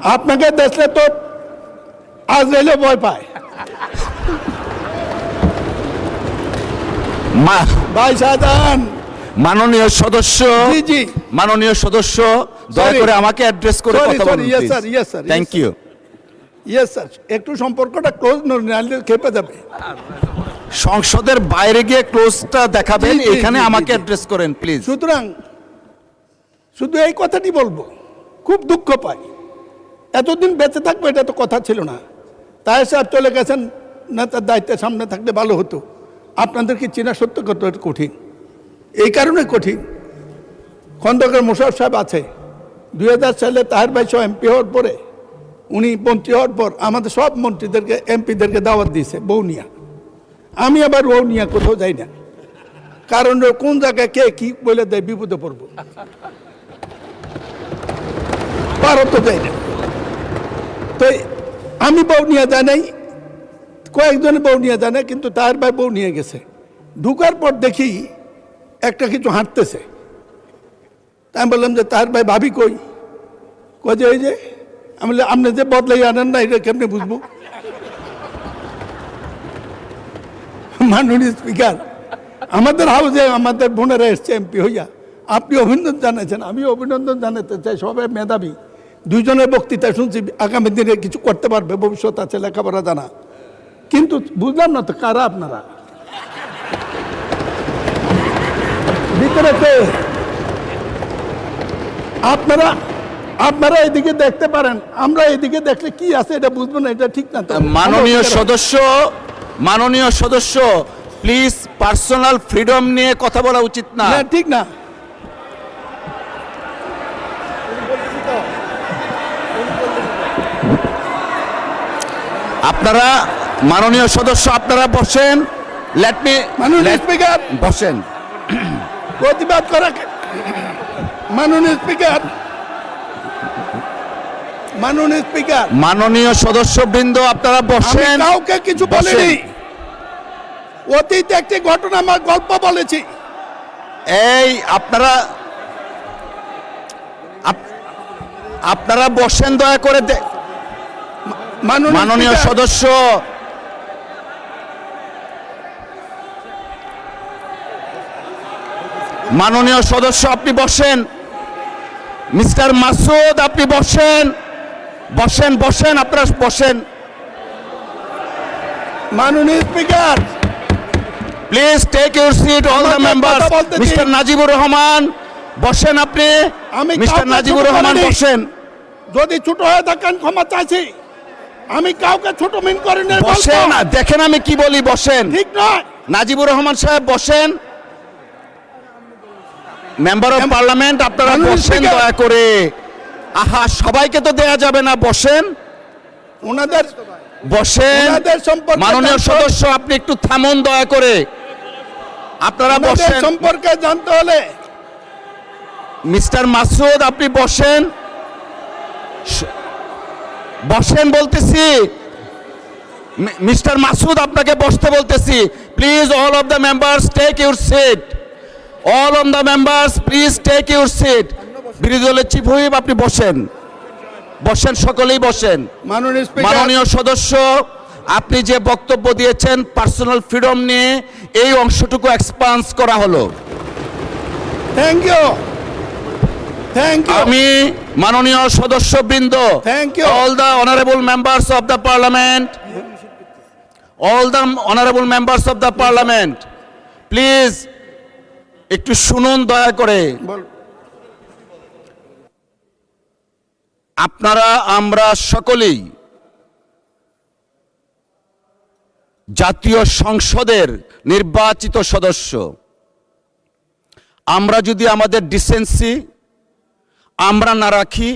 আপনাকে দেখলে তো আজ এলে ভয় পায়। ভাই শাহজাহান, মাননীয় সদস্য, জি জি, মাননীয় সদস্য দয়া করে আমাকে অ্যাড্রেস করে কথা বলুন। Yes sir, yes sir, thank you. Yes sir, একটু সম্পর্কটা ক্লোজ নাহলে খেপে যাবে। সংসদের বাইরে গিয়ে ক্লোজটা দেখাবেন, জি, জি, এখানে জি, আমাকে জি। অ্যাড্রেস করেন প্লিজ। সুতরাং শুধু এই কথাটি বলবো, খুব দুঃখ পাই, এতদিন বেঁচে থাকবো এটা তো কথা ছিল না। তাই সাহেব চলে গেছেন, নেতার দায়িত্বের সামনে থাকলে ভালো হতো। আপনাদেরকে চেনা সত্য কত কঠিন, এই কারণে কঠিন। খন্দকার মোশাররফ সাহেব আছে, 2000 সালে তাহের ভাই সহ এমপি হওয়ার পরে, উনি মন্ত্রী হওয়ার পর আমাদের সব মন্ত্রীদেরকে এমপিদেরকে দাওয়াত দিয়েছে বৌনিয়া। আমি আবার বৌনিয়া কোথাও যাই না, কারণ কোন জায়গায় কে কি বলে দেয় বিপদে পড়বো, ভারত যাই না। তো আমি বউ নিয়ে যাই নাই, কয়েকজনে বউ নিয়ে যায় না, কিন্তু তার ভাই বউ নিয়ে গেছে। ঢুকার পর দেখি একটা কিছু হাঁটতেছে। আমি বললাম যে তার ভাই ভাবি কই? কই যে ওই যে। আমি বললাম আপনি যে বদলাই আনেন না, এটা কেমনি বুঝবো? মাননীয় স্পিকার, আমাদের হাউসে আমাদের বোনেরা এসছে এমপি হইয়া, আপনি অভিনন্দন জানাচ্ছেন, আমি অভিনন্দন জানাতে চাই। সবাই মেধাবী, দুইজনের বক্তৃতা শুনছি, আগামী দিনে কিছু করতে পারবে, ভবিষ্যৎ আছে, লেখাপড়া জানা। কিন্তু বুঝলাম না তো কারা আপনারা ভিতরে কে? আপনারা আপনারা এদিকে দেখতে পারেন, আমরা এদিকে দেখলে কি আছে এটা বুঝবো না, এটা ঠিক না তো। মাননীয় সদস্য, মাননীয় সদস্য প্লিজ, পার্সোনাল ফ্রিডম নিয়ে কথা বলা উচিত না। না, ঠিক না। আপনারা, মাননীয় সদস্য আপনারা বসেন। লেট মি, মাননীয় স্পিকার, বসেন। প্রতিবাদ করা। মাননীয় স্পিকার, মাননীয় স্পিকার, মাননীয় সদস্যবৃন্দ আপনারা আমি বসেন। কাউকে কিছু বলিনি। অতীতে একটি ঘটনা, আমার গল্প বলেছি। এই আপনারা আপনারা বসেন দয়া করে। মাননীয় স্পিকার, সদস্য, মাননীয় সদস্য আপনি বসেন। মিস্টার মাসুদ আপনি বসেন, বসেন বসেন, আপনারা বসেন মাননীয় speaker, please take your seat all the আমাকে মেম্বার্স। কথা বলতে দিন। মিস্টার নাজিবুর রহমান বসেন, আপনি আমি মিস্টার কাউকে নাজিবুর ছোট রহমান করিনি। বসেন। যদি ছোট হয়ে থাকেন ক্ষমা চাইছি, আমি কাউকে ছোট মিন করি না। বসেন, দেখেন আমি কি বলি, বসেন। ঠিক নয়। নাজিবুর রহমান সাহেব বসেন। মেম্বার অফ পার্লামেন্ট আপনারা মাননীয় বসেন স্পিকার। দয়া করে। আহা, সবাইকে তো দেয়া যাবে না, বসেন ওনাদের বসেন। ওনাদের সম্পর্কে মাননীয় জানতে- সদস্য আপনি একটু থামুন দয়া করে, আপনারা ওনাদের বসেন। সম্পর্কে জানতে হলে মিস্টার মাসুদ আপনি বসেন, বসেন বলতেছি। মিস্টার মাসুদ আপনাকে বসতে বলতেছি। Please all of the members take your seat. All of the members please take your seat. বিরোধী দলের চিফ হুইপ আপনি বসেন, বসেন, সকলেই বসেন। মাননীয় স্পিকার, মাননীয় সদস্য আপনি যে বক্তব্য দিয়েছেন পার্সোনাল ফ্রিডম নিয়ে, এই অংশটুকু এক্সপান্স করা হলো। Thank you, thank you. আমি মাননীয় সদস্যবৃন্দ, Thank you. all the honorable members of the parliament, all the honorable members of the parliament, please একটু শুনুন দয়া করে। বল। আপনারা, আমরা সকলেই জাতীয় সংসদের নির্বাচিত সদস্য। আমরা যদি আমাদের ডিসেন্সি আমরা না রাখি,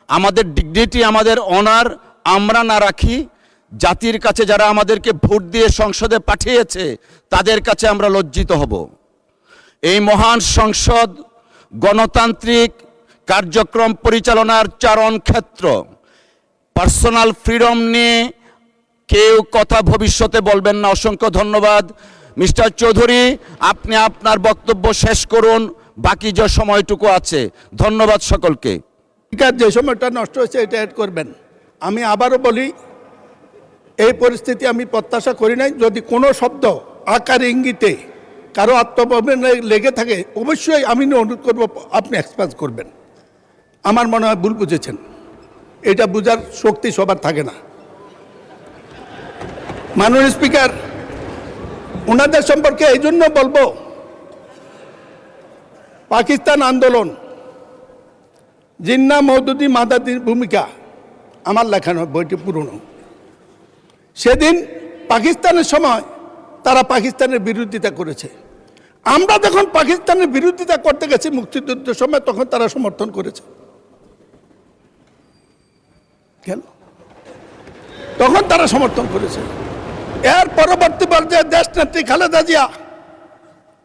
আমাদের ডিগনিটি, আমাদের অনার আমরা না রাখি, জাতির কাছে যারা আমাদেরকে ভোট দিয়ে সংসদে পাঠিয়েছে তাদের কাছে আমরা লজ্জিত হব। এই মহান সংসদ গণতান্ত্রিক কার্যক্রম পরিচালনার চারণ ক্ষেত্র। পার্সোনাল ফ্রিডম নিয়ে কেউ কথা ভবিষ্যতে বলবেন না। অসংখ্য ধন্যবাদ। মিস্টার চৌধুরী, আপনি আপনার বক্তব্য শেষ করুন, বাকি যে সময়টুকু আছে। ধন্যবাদ সকলকে। যে সময়টা নষ্ট হয়েছে এটা অ্যাড করবেন। আমি আবারও বলি, এই পরিস্থিতি আমি প্রত্যাশা করি নাই। যদি কোনো শব্দ আকার ইঙ্গিতে কারো আত্মপ্রবণে লেগে থাকে, অবশ্যই আমি অনুরোধ করব আপনি এক্সপ্রেস করবেন। আমার মনে হয় ভুল বুঝেছেন, এটা বোঝার শক্তি সবার থাকে না। মাননীয় স্পিকার, ওনাদের সম্পর্কে এই জন্য বলবো, পাকিস্তান আন্দোলন, জিন্না মওদুদি মাদাদির ভূমিকা আমার লেখানো বইটি পুরনো। সেদিন পাকিস্তানের সময় তারা পাকিস্তানের বিরোধিতা করেছে। আমরা যখন পাকিস্তানের বিরোধিতা করতে গেছি মুক্তিযুদ্ধের সময়, তখন তারা সমর্থন করেছে। কেন? তখন তারা সমর্থন করেছে। এর পরবর্তী পর্যায়ে দেশনেত্রী খালেদা জিয়া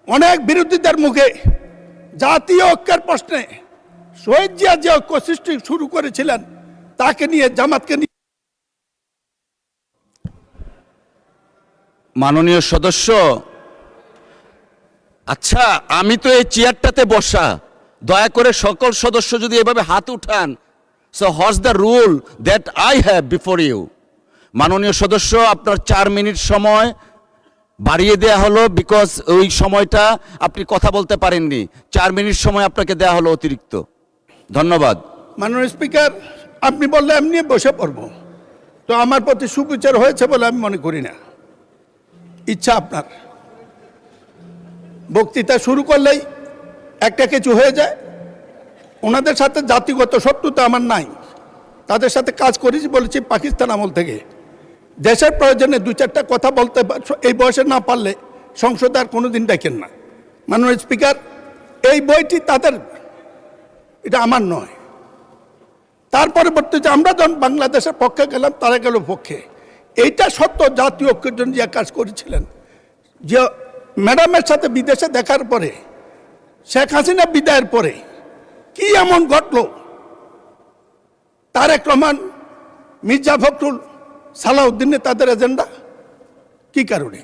অনেক বিরোধিতার মুখে জাতীয় ঐক্যের প্রশ্নে শহীদ জিয়া যে ঐক্য সৃষ্টি শুরু করেছিলেন, তাকে নিয়ে, জামাতকে নিয়ে। মাননীয় সদস্য, আচ্ছা আমি তো এই চেয়ারটাতে বসা, দয়া করে সকল সদস্য যদি এভাবে হাত উঠান, so what's the rule that I have before you. মাননীয় সদস্য, আপনার 4 মিনিট সময় বাড়িয়ে দেয়া হলো, বিকজ ওই সময়টা আপনি কথা বলতে পারেননি। 4 মিনিট সময় আপনাকে দেয়া হলো অতিরিক্ত। ধন্যবাদ। মাননীয় স্পিকার, আপনি বললে এমনি বসে পড়ব, তো আমার প্রতি সুবিচার হয়েছে বলে আমি মনে করি না। ইচ্ছা আপনার। বক্তৃতা শুরু করলেই একটা কিছু হয়ে যায়। ওনাদের সাথে জাতিগত শত্রুতা আমার নাই, তাদের সাথে কাজ করেছি বলেছি পাকিস্তান আমল থেকে। দেশের প্রয়োজনে 2-4টা কথা বলতে এই বয়সে না পারলে সংসদে আর কোনোদিন ডাকেন না। মাননীয় স্পিকার, এই বইটি তাদের, এটা আমার নয়। তার পরবর্তীতে আমরা যখন বাংলাদেশের পক্ষে গেলাম, তারা গেল পক্ষে। এইটা সত্য, জাতীয় ঐক্যের জন্য যে কাজ করেছিলেন, যে ম্যাডামের সাথে বিদেশে দেখার পরে, শেখ হাসিনা বিদায়ের পরে কি এমন ঘটলো, তারেক রহমান, মির্জা ফখরুল, সালাউদ্দিনে তাদের এজেন্ডা কি কারণে?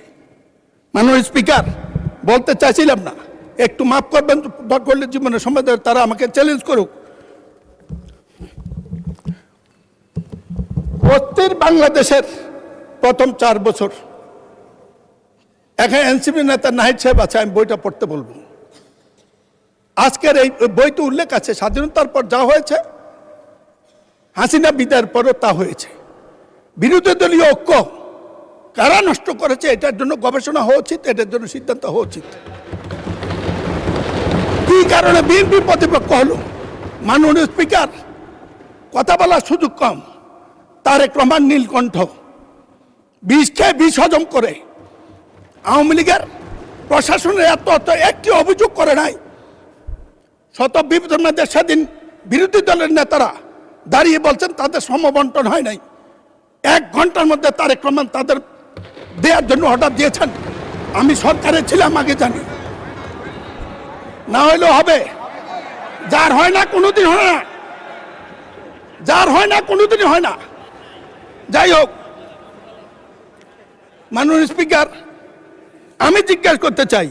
মাননীয় স্পিকার, বলতে চাইছিলাম না, একটু মাফ করবেন, করলে জীবনের সময় তারা আমাকে চ্যালেঞ্জ করুক। অস্থির বাংলাদেশের প্রথম 4 বছর, এখানে এনসিপি নেতা নাহিদ সাহেব আছে, আমি বইটা পড়তে বলবো। আজকের এই বইতে উল্লেখ আছে স্বাধীনতার পর যা হয়েছে, হাসিনা বিদায়ের পরও তা হয়েছে। বিরোধী দলীয় ঐক্য কারা নষ্ট করেছে, এটার জন্য গবেষণা হওয়া উচিত, এটার জন্য সিদ্ধান্ত হওয়া উচিত। কি কারণে বিএনপি প্রতিপক্ষ হলো? মাননীয় স্পিকার, কথা বলার সুযোগ কম। তারেক রহমান নীলকণ্ঠ বিষ খেয়ে বিষ হজম করে আওয়ামী লীগের প্রশাসনের এত একটি অভিযোগ করে নাই। শত বিবেচনার মধ্যে সেদিন বিরোধী দলের নেতারা দাঁড়িয়ে বলছেন তাদের সমবন্টন হয় নাই। 1 ঘন্টার মধ্যে তারেক রহমান তাদের দেওয়ার জন্য অর্ডার দিয়েছেন। আমি সরকারে ছিলাম, আগে জানি। না হইলেও হবে, যার হয় না কোনোদিন হয় না, যার হয় না কোনোদিনই হয় না। যাই হোক, মাননীয় স্পিকার, আমি জিজ্ঞাসা করতে চাই,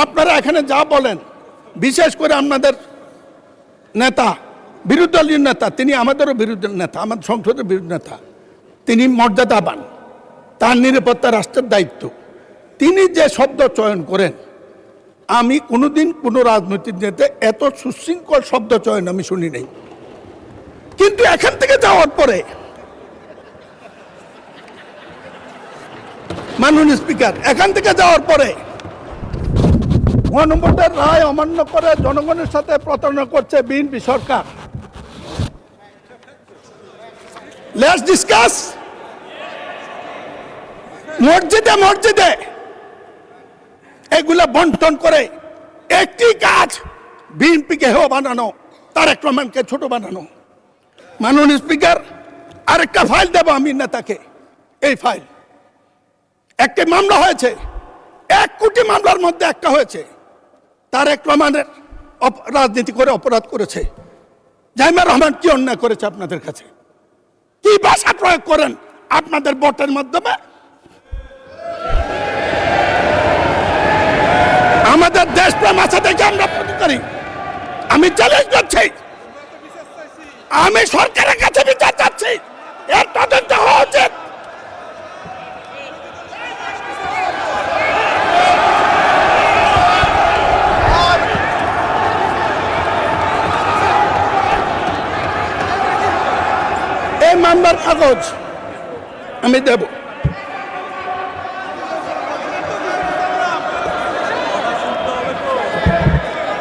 আপনারা এখানে যা বলেন, বিশেষ করে আপনাদের নেতা, বিরোধী দলীয় নেতা, তিনি আমাদেরও বিরোধী নেতা, আমাদের সংসদের বিরোধী নেতা, তিনি মর্যাদাবান, তার নিরাপত্তা রাষ্ট্রের দায়িত্ব। তিনি যে শব্দ চয়ন করেন, আমি কোনোদিন কোনো রাজনৈতিক নেতা এত সুশৃঙ্খল শব্দ চয়ন আমি শুনি নাই। কিন্তু এখান থেকে যাওয়ার পরে, মাননীয় স্পিকার, এখান থেকে যাওয়ার পরে মহানম্বরের রায় অমান্য করে জনগণের সাথে প্রতারণা করছে বিএনপি সরকার। Let's discuss. মসজিদে মসজিদে এগুলা বন্টন করে একটি কাজ, বিএনপিকে হেয় বানানো, তারেক রহমানকে ছোট বানানো। মাননীয় স্পিকার, আরেকটা ফাইল দেব আমি নেতাকে। এই ফাইল, একটি মামলা হয়েছে, 1 কোটি মামলার মধ্যে একটা হয়েছে। তারেক রহমানের রাজনীতি করে অপরাধ করেছে। জাইমা রহমান কি অন্যায় করেছে আপনাদের কাছে? কি ভাষা প্রয়োগ করেন আপনাদের ভোটের মাধ্যমে? আমাদের দেশপ্রেম আছে দেখে আমরা প্রতি করি। আমি চ্যালেঞ্জ করছি, আমি সরকারের কাছে বিচার চাচ্ছি, এর তদন্ত হওয়া উচিত। এই মামলার কাগজ আমি দেব।